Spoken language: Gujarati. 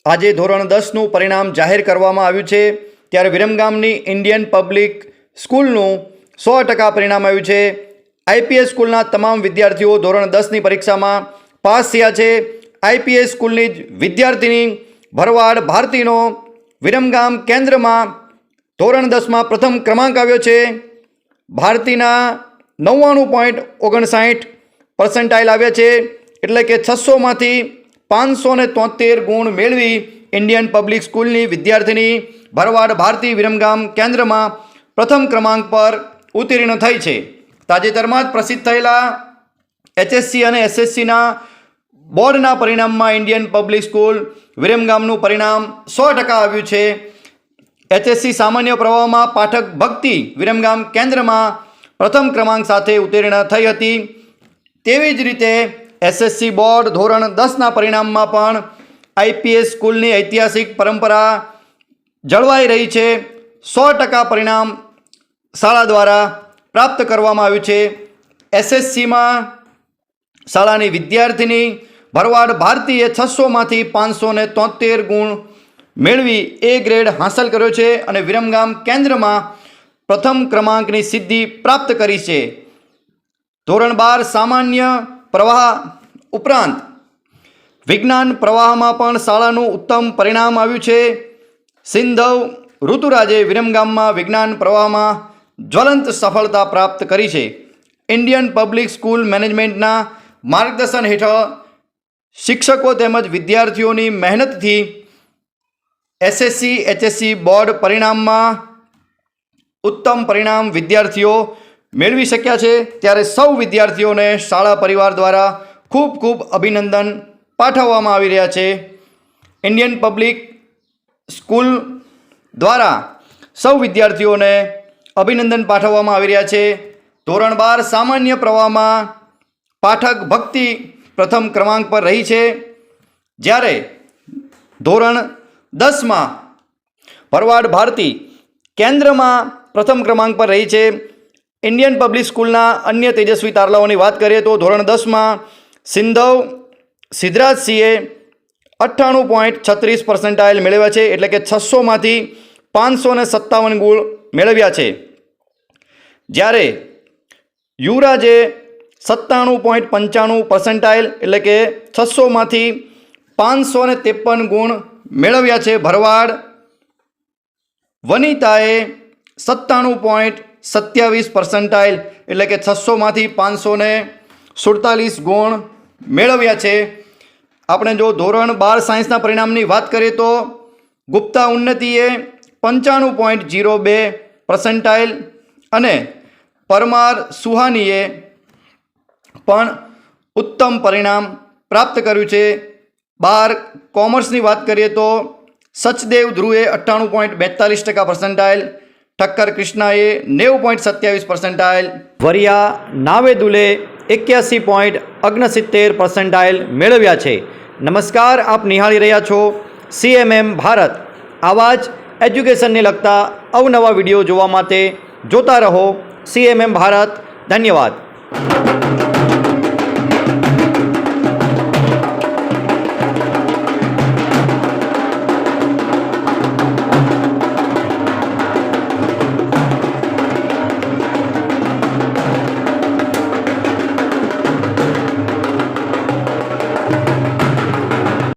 આજે ધોરણ 10નું પરિણામ જાહેર કરવામાં આવ્યું છે। ત્યારે વિરમગામની ઇન્ડિયન પબ્લિક સ્કૂલનું 100% પરિણામ આવ્યું છે। આઈપીએસ સ્કૂલના તમામ વિદ્યાર્થીઓ ધોરણ 10ની પરીક્ષામાં પાસ થયા છે। આઈપીએસ સ્કૂલની જ વિદ્યાર્થીની ભરવાડ ભારતીનો વિરમગામ કેન્દ્રમાં ધોરણ 10માં પ્રથમ ક્રમાંક આવ્યો છે। ભારતીના 99.59% આવ્યા છે, એટલે કે 600માંથી 573 ગુણ મેળવી ઇન્ડિયન પબ્લિક સ્કૂલની વિદ્યાર્થીની ભરવાડ ભારતી વિરમગામ કેન્દ્રમાં પ્રથમ ક્રમાંક પર ઉત્તીર્ણ થઈ છે। તાજેતરમાં જ પ્રસિદ્ધ થયેલા એચએસસી અને એસએસસીના બોર્ડના પરિણામમાં ઇન્ડિયન પબ્લિક સ્કૂલ વિરમગામનું પરિણામ 100% આવ્યું છે। એચએસસી સામાન્ય પ્રવાહમાં પાઠક ભક્તિ વિરમગામ કેન્દ્રમાં પ્રથમ ક્રમાંક સાથે ઉત્તીર્ણ થઈ હતી। તેવી જ રીતે એસએસસી બોર્ડ ધોરણ 10ના પરિણામમાં પણ આઈપીએસ સ્કૂલની ઐતિહાસિક પરંપરા જળવાઈ રહી છે। 100% પરિણામ શાળા દ્વારા પ્રાપ્ત કરવામાં આવ્યું છે। એસએસસીમાં શાળાની વિદ્યાર્થીની ભરવાડ ભારતીએ 600માંથી 573 ગુણ મેળવી એ ગ્રેડ હાંસલ કર્યો છે અને વિરમગામ કેન્દ્રમાં પ્રથમ ક્રમાંકની સિદ્ધિ પ્રાપ્ત કરી છે। ધોરણ 12 સામાન્ય પ્રવાહ ઉપરાંત વિજ્ઞાન પ્રવાહમાં પણ શાળાનું ઉત્તમ પરિણામ આવ્યું છે। સિંધવ ઋતુરાજે વિરમગામમાં વિજ્ઞાન પ્રવાહમાં જ્વલંત સફળતા પ્રાપ્ત કરી છે। ઇન્ડિયન પબ્લિક સ્કૂલ મેનેજમેન્ટના માર્ગદર્શન હેઠળ શિક્ષકો તેમજ વિદ્યાર્થીઓની મહેનતથી એસએસસી એચએસસી બોર્ડ પરિણામમાં ઉત્તમ પરિણામ વિદ્યાર્થીઓ મેળવી શક્યા છે। ત્યારે સૌ વિદ્યાર્થીઓને શાળા પરિવાર દ્વારા ખૂબ ખૂબ અભિનંદન પાઠવવામાં આવી રહ્યા છે। ઇન્ડિયન પબ્લિક સ્કૂલ દ્વારા સૌ વિદ્યાર્થીઓને અભિનંદન પાઠવવામાં આવી રહ્યા છે। ધોરણ 12 સામાન્ય પ્રવાહમાં પાઠક ભક્તિ પ્રથમ ક્રમાંક પર રહી છે, જ્યારે ધોરણ 10માં ભરવાડ ભારતી કેન્દ્રમાં પ્રથમ ક્રમાંક પર રહી છે। ઇન્ડિયન પબ્લિક સ્કૂલના અન્ય તેજસ્વી તારલાઓની વાત કરીએ તો ધોરણ 10માં સિંધવ સિદ્ધરાજસિંહે 98.36% મેળવ્યા છે, એટલે કે 600માંથી 557 ગુણ મેળવ્યા છે। જ્યારે યુવરાજે 97.95% એટલે કે 600માંથી 553 ગુણ મેળવ્યા છે। ભરવાડ વનિતાએ 97.27% એટલે કે 600માંથી 547 ગુણ મેળવ્યા છે। આપણે જો ધોરણ 12 સાયન્સના પરિણામની વાત કરીએ તો ગુપ્તા ઉન્નતિએ 95.02% અને પરમાર સુહાનીએ પણ ઉત્તમ પરિણામ પ્રાપ્ત કર્યું છે। 12 કોમર્સની વાત કરીએ તો સચદેવ ધ્રુવે 98.42%, ઠક્કર કૃષ્ણાએ 90.27%, વરિયા નાવેદુલે 81.69% મેળવ્યા છે। નમસ્કાર, આપ નિહાળી રહ્યા છો CMM ભારત। આવા જ એજ્યુકેશનને લગતા અવનવા વિડીયો જોવા માટે જોતા રહો CMM ભારત। ધન્યવાદ।